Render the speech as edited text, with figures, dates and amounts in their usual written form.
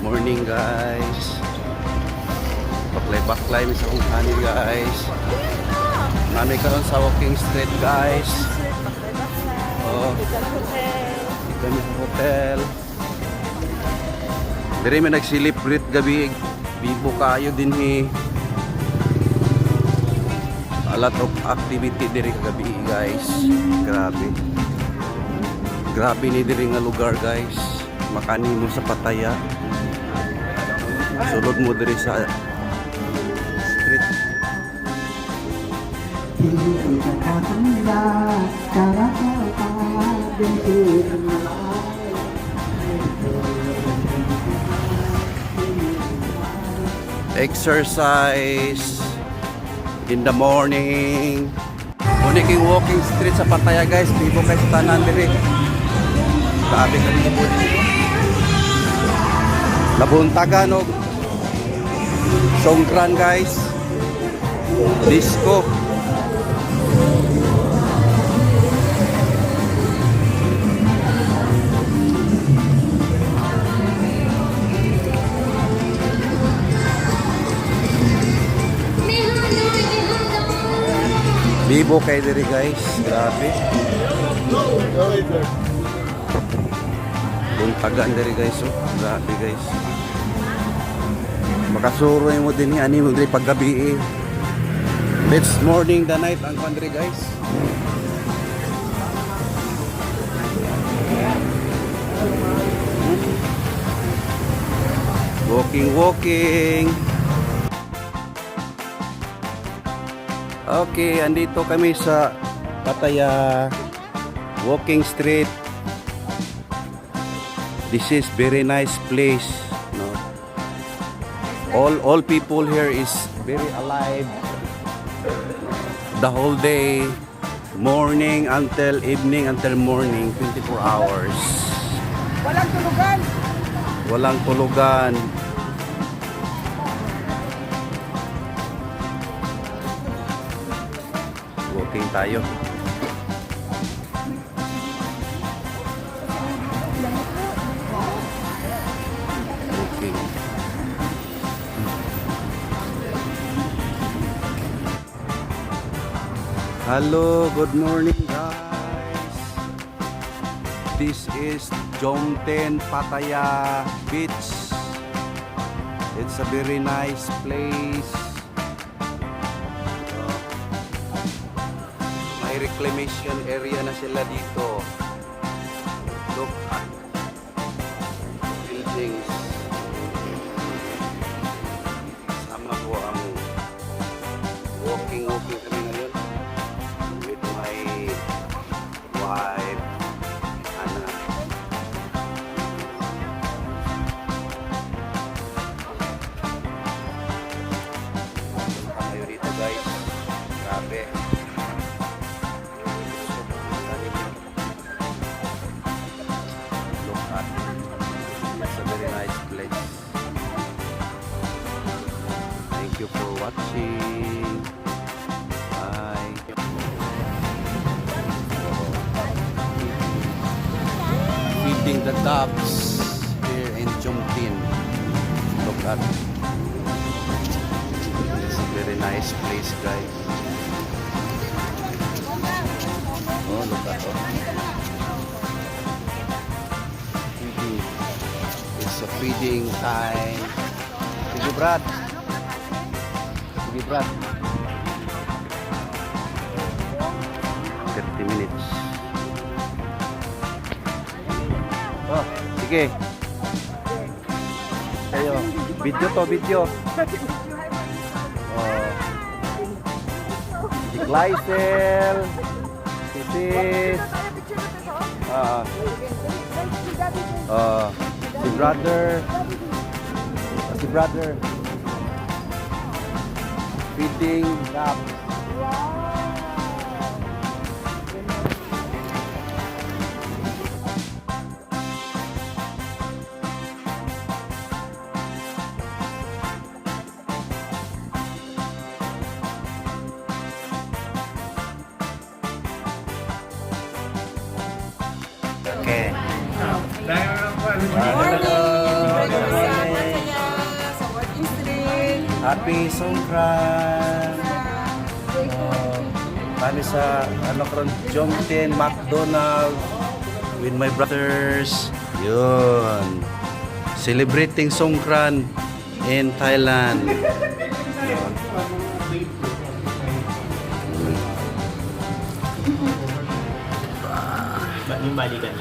morning guys. Baklay-baklay mi sa kong ani guys. Nami karon sa walking street guys. Oh, kami sa hotel. Diri mi nag-celebrate gabi. Bibo kayo din a lot of activity diri kagabi guys. Grabe ni diri nga lugar guys. Makani mo sa Pataya. Sulod mo diri sa street. Exercise in the morning. Uniking walking street sa Pataya guys. Bibo kay sa tanan diri. Grabe kami ibo dito. Labuntagan og songkran guys. Disco. Bibo kay diri guys, grabe. Buntagan diri guys, oh. Grabe guys. Makasuro mo din ani mo diri paggabi. It's morning the night ang country guys. Walking. Okay, andito kami sa Pataya walking street. This is very nice place, no? All people here is very alive. The whole day, morning until evening until morning, 24 hours. Walang tulugan. Walking tayo. Walking. Hello, good morning guys. This is Jomten Pataya Beach. It's a very nice place. May reclamation area na sila dito. Look at buildings. Sama po ang walking kami ngayon with my wife, Ana. Punta kayo dito guys. Grabe. Thank you for watching. Bye. Feeding the ducks here in Jomten. Look at. It's a very nice place, guys. Oh, look at it. It's a feeding time. Sige, Brad. 30 minutes. Oh, sige. Ayo, video. Oh. Si Glycel. Sis. Si brother. Feeding ducks. Okay. Good morning. Happy Songkran! Kami sa Jomten McDonald's with my brothers. Yun. Celebrating Songkran in Thailand. Yung balikan na.